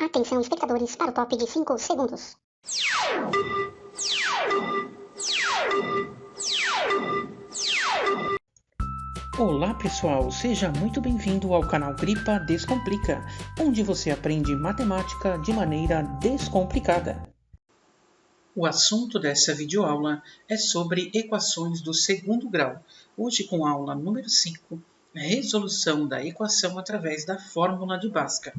Atenção, espectadores, para o top de 5 segundos. Olá pessoal, seja muito bem-vindo ao canal Gripa Descomplica, onde você aprende matemática de maneira descomplicada. O assunto dessa videoaula é sobre equações do segundo grau, hoje com a aula número 5, resolução da equação através da fórmula de Bhaskara.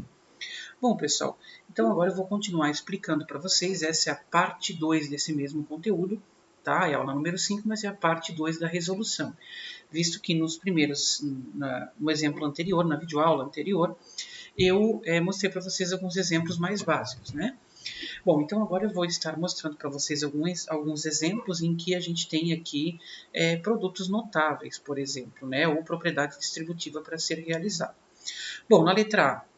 Bom pessoal, então agora eu vou continuar explicando para vocês, essa é a parte 2 desse mesmo conteúdo, tá? É a aula número 5, mas é a parte 2 da resolução. Visto que nos primeiros, no exemplo anterior, na videoaula anterior, eu mostrei para vocês alguns exemplos mais básicos, né? Bom, então agora eu vou estar mostrando para vocês alguns exemplos em que a gente tem aqui produtos notáveis, por exemplo, né? Ou propriedade distributiva para ser realizada. Bom, na letra A,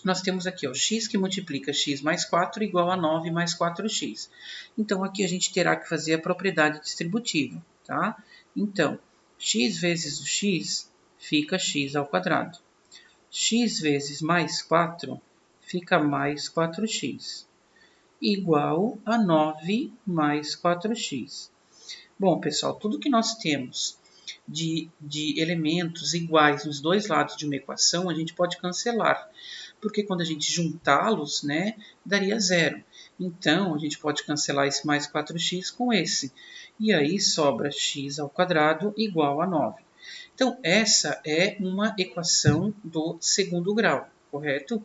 nós temos aqui ó, x que multiplica x mais 4 igual a 9 mais 4x. Então, aqui a gente terá que fazer a propriedade distributiva, tá? Então, x vezes o x fica x ao quadrado. X vezes mais 4 fica mais 4x. Igual a 9 mais 4x. Bom, pessoal, tudo que nós temos de elementos iguais nos dois lados de uma equação, a gente pode cancelar. Porque quando a gente juntá-los, né, daria zero. Então, a gente pode cancelar esse mais 4x com esse. E aí sobra x ao quadrado igual a 9. Então, essa é uma equação do segundo grau, correto?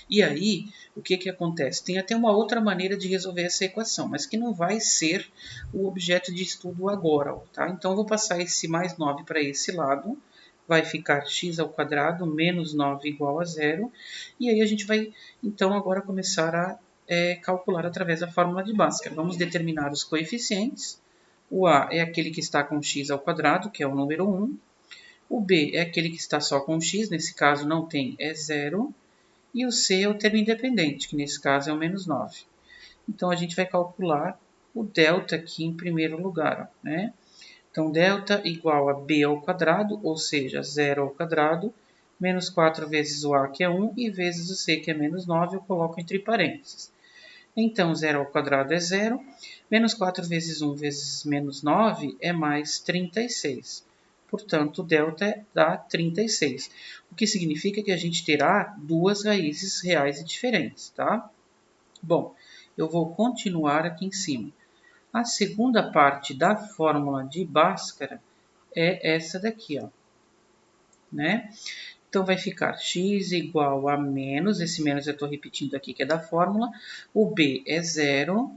E aí, o que acontece? Tem até uma outra maneira de resolver essa equação, mas que não vai ser o objeto de estudo agora, tá? Então, eu vou passar esse mais 9 para esse lado. Vai ficar x ao quadrado menos 9 igual a zero. E aí a gente vai, então, agora começar a calcular através da fórmula de Bhaskara. Vamos determinar os coeficientes. O A é aquele que está com x ao quadrado, que é o número 1. O B é aquele que está só com x, nesse caso não tem, é zero. E o C é o termo independente, que nesse caso é o menos 9. Então, a gente vai calcular o delta aqui em primeiro lugar, né? Então, delta igual a b ao quadrado, ou seja, 0 ao quadrado, menos 4 vezes o a, que é 1, e vezes o c, que é menos 9, eu coloco entre parênteses. Então, 0 ao quadrado é 0, menos 4 vezes 1 vezes menos 9 é mais 36. Portanto, o delta dá 36, o que significa que a gente terá duas raízes reais e diferentes, tá? Bom, eu vou continuar aqui em cima. A segunda parte da fórmula de Bhaskara é essa daqui, ó, né? Então, vai ficar x igual a menos, esse menos eu estou repetindo aqui que é da fórmula, o b é zero,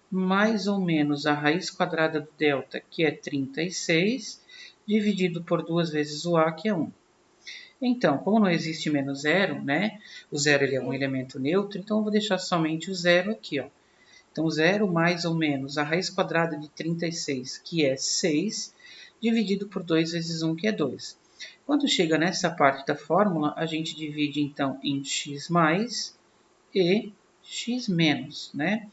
mais ou menos a raiz quadrada do delta, que é 36, dividido por 2 vezes o a, que é 1. Então, como não existe menos zero, né? O zero ele é um elemento neutro, então eu vou deixar somente o zero aqui, ó. Então, 0 mais ou menos a raiz quadrada de 36, que é 6, dividido por 2 vezes 1, que é 2. Quando chega nessa parte da fórmula, a gente divide, então, em x mais e x menos, né?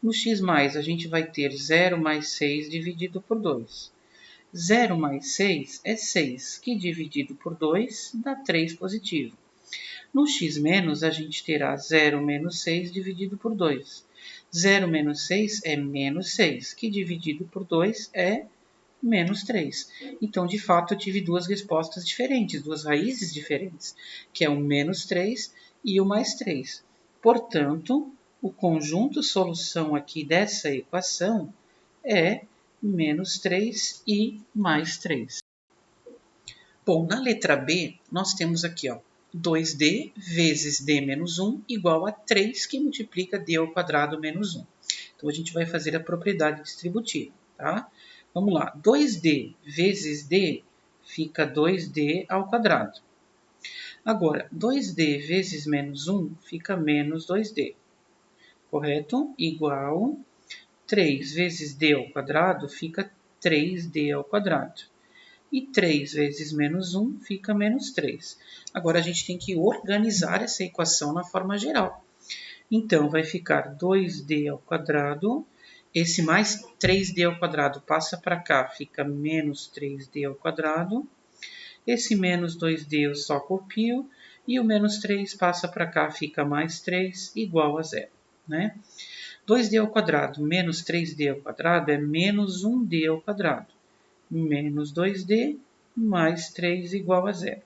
No x mais, a gente vai ter 0 mais 6 dividido por 2. 0 mais 6 é 6, que dividido por 2 dá 3 positivo. No x menos, a gente terá 0 menos 6 dividido por 2. 0 menos 6 é menos 6, que dividido por 2 é menos 3. Então, de fato, eu tive duas respostas diferentes, duas raízes diferentes, que é o menos 3 e o mais 3. Portanto, o conjunto solução aqui dessa equação é menos 3 e mais 3. Bom, na letra B, nós temos aqui, ó, 2d vezes d menos 1 igual a 3, que multiplica d ao quadrado menos 1. Então, a gente vai fazer a propriedade distributiva, tá? Vamos lá, 2d vezes d fica 2d ao quadrado. Agora, 2d vezes menos 1 fica menos 2d, correto? Igual 3 vezes d ao quadrado fica 3d ao quadrado. E 3 vezes menos 1 fica menos 3. Agora, a gente tem que organizar essa equação na forma geral. Então, vai ficar 2d ao quadrado. Esse mais 3d ao quadrado passa para cá, fica menos 3d ao quadrado. Esse menos 2d eu só copio. E o menos 3 passa para cá, fica mais 3, igual a zero, né? 2d ao quadrado menos 3d ao quadrado é menos 1d ao quadrado. Menos 2d mais 3 igual a zero.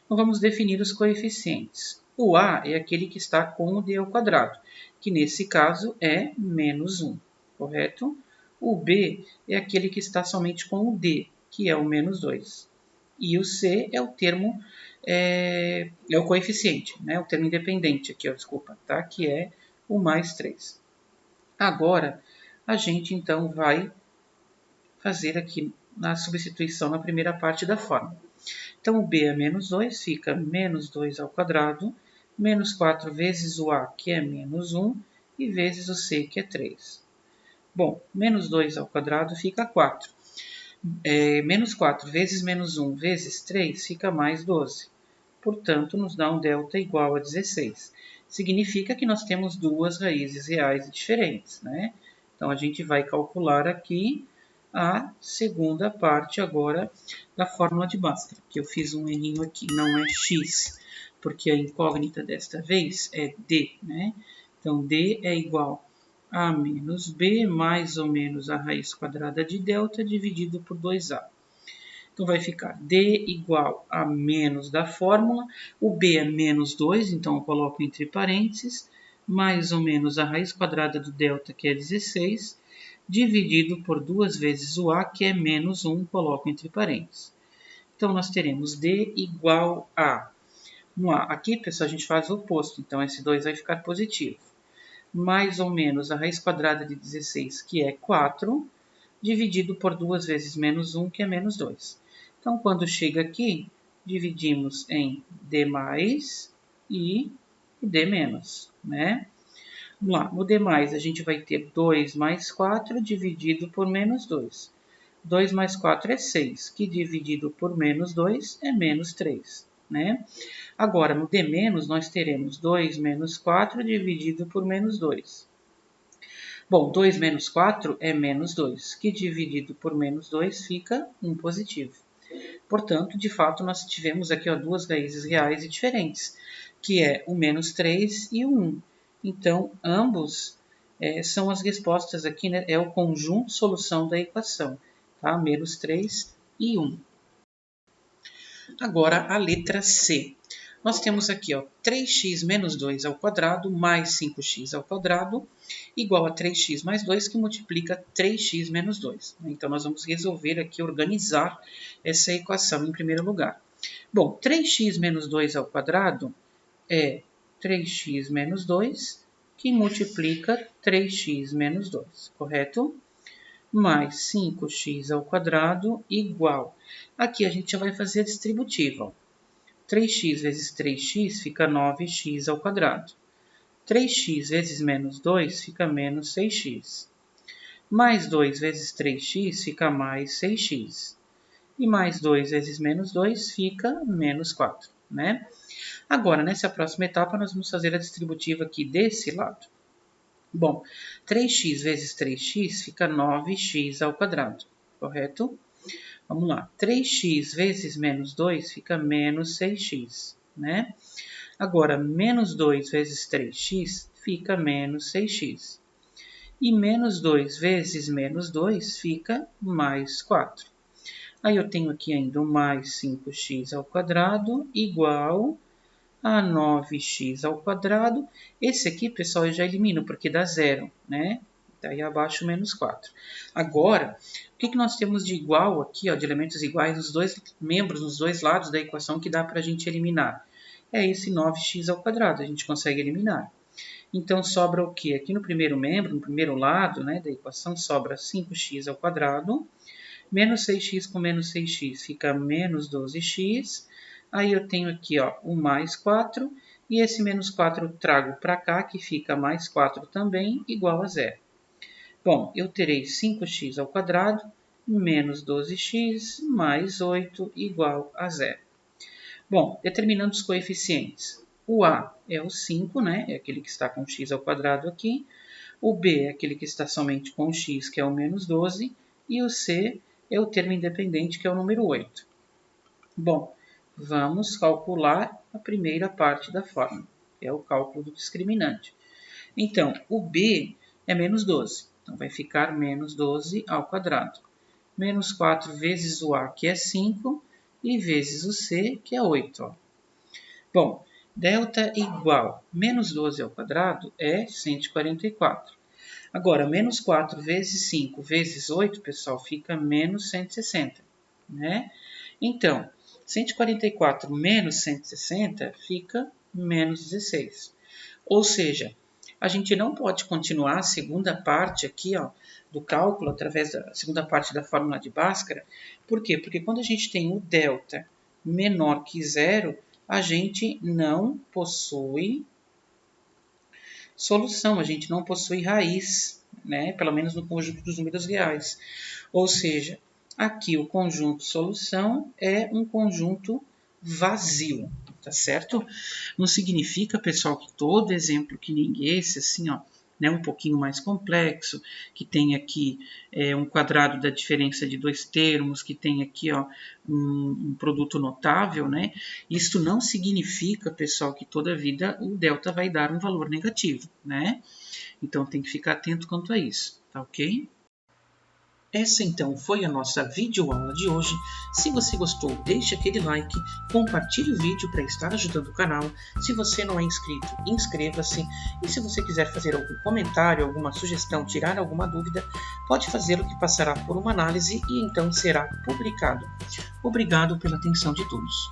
Então, vamos definir os coeficientes. O a é aquele que está com o d ao quadrado, que nesse caso é menos 1, correto? O b é aquele que está somente com o d, que é o menos 2. E o c é o termo, é o coeficiente, né? O termo independente aqui, desculpa, tá? Que é o mais 3. Agora, a gente então vai fazer aqui na substituição na primeira parte da fórmula. Então, o b é menos 2, fica menos 2 ao quadrado, menos 4 vezes o a, que é menos 1, e vezes o c, que é 3. Bom, menos 2 ao quadrado fica 4. Menos 4 vezes menos 1 vezes 3 fica mais 12. Portanto, nos dá um delta igual a 16. Significa que nós temos duas raízes reais diferentes, né? Então, a gente vai calcular aqui a segunda parte agora da fórmula de Bhaskara, que eu fiz um errinho aqui, não é x, porque a incógnita desta vez é d, né? Então, d é igual a menos b mais ou menos a raiz quadrada de delta dividido por 2a. Então, vai ficar d igual a menos da fórmula, o b é menos 2, então eu coloco entre parênteses, mais ou menos a raiz quadrada do delta, que é 16, dividido por 2 vezes o a, que é menos 1, coloco entre parênteses. Então, nós teremos d igual a... Vamos lá, aqui, pessoal, a gente faz o oposto, então esse 2 vai ficar positivo. Mais ou menos a raiz quadrada de 16, que é 4, dividido por 2 vezes menos 1, que é menos 2. Então, quando chega aqui, dividimos em d mais e d menos, né? Vamos lá, no d mais a gente vai ter 2 mais 4 dividido por menos 2. 2 mais 4 é 6, que dividido por menos 2 é menos 3, né? Agora, no d menos, nós teremos 2 menos 4 dividido por menos 2. Bom, 2 menos 4 é menos 2, que dividido por menos 2 fica 1 positivo. Portanto, de fato, nós tivemos aqui duas raízes reais e diferentes, que é o menos 3 e o 1. Então, ambos são as respostas aqui, né? É o conjunto de solução da equação, tá? Menos 3 e 1. Agora, a letra C. Nós temos aqui 3x menos 2 ao quadrado mais 5x ao quadrado igual a 3x mais 2, que multiplica 3x menos 2. Então, nós vamos resolver aqui, organizar essa equação em primeiro lugar. Bom, 3x menos 2 ao quadrado é 3x menos 2, que multiplica 3x menos 2, correto? Mais 5x ao quadrado igual. Aqui a gente já vai fazer a distributiva. 3x vezes 3x fica 9x ao quadrado. 3x vezes menos 2 fica menos 6x. Mais 2 vezes 3x fica mais 6x. E mais 2 vezes menos 2 fica menos 4, né? Agora, nessa próxima etapa, nós vamos fazer a distributiva aqui desse lado. Bom, 3x vezes 3x fica 9x ao quadrado, correto? Vamos lá, 3x vezes menos 2 fica menos 6x, né? Agora, menos 2 vezes 3x fica menos 6x. E menos 2 vezes menos 2 fica mais 4. Aí eu tenho aqui ainda o mais 5x ao quadrado igual a 9x ao quadrado. Esse aqui, pessoal, eu já elimino porque dá zero, né? Daí abaixo menos 4. Agora, o que nós temos de igual aqui, de elementos iguais nos dois membros, nos dois lados da equação que dá para a gente eliminar? É esse 9x ao quadrado, a gente consegue eliminar. Então, sobra o quê? Aqui no primeiro membro, no primeiro lado, né, da equação, sobra 5x ao quadrado. Menos 6x com menos 6x fica menos 12x. Aí eu tenho aqui o mais 4. E esse menos 4 eu trago para cá, que fica mais 4 também, igual a zero. Bom, eu terei 5x ao quadrado menos 12x mais 8 igual a zero. Bom, determinando os coeficientes. O a é o 5, né? É aquele que está com x ao quadrado aqui. O b é aquele que está somente com x, que é o menos 12. E o c é o termo independente, que é o número 8. Bom, vamos calcular a primeira parte da fórmula, que é o cálculo do discriminante. Então, o b é menos 12, então vai ficar menos 12 ao quadrado. Menos 4 vezes o a, que é 5, e vezes o c, que é 8. Ó. Bom, delta igual menos 12 ao quadrado é 144. Agora, menos 4 vezes 5 vezes 8, pessoal, fica menos 160. Né? Então, 144 menos 160 fica menos 16. Ou seja, a gente não pode continuar a segunda parte aqui, ó, do cálculo, através da segunda parte da fórmula de Bhaskara. Por quê? Porque quando a gente tem o delta menor que zero, a gente não possui solução, a gente não possui raiz, né? Pelo menos no conjunto dos números reais. Ou seja, aqui o conjunto solução é um conjunto vazio, tá certo? Não significa, pessoal, que todo exemplo que nem esse, assim, ó, né, um pouquinho mais complexo, que tem aqui um quadrado da diferença de dois termos, que tem aqui ó, um produto notável, né? Isso não significa, pessoal, que toda vida o delta vai dar um valor negativo, né? Então tem que ficar atento quanto a isso, tá ok? Essa então foi a nossa videoaula de hoje. Se você gostou, deixe aquele like, compartilhe o vídeo para estar ajudando o canal. Se você não é inscrito, inscreva-se. E se você quiser fazer algum comentário, alguma sugestão, tirar alguma dúvida, pode fazer o que passará por uma análise e então será publicado. Obrigado pela atenção de todos.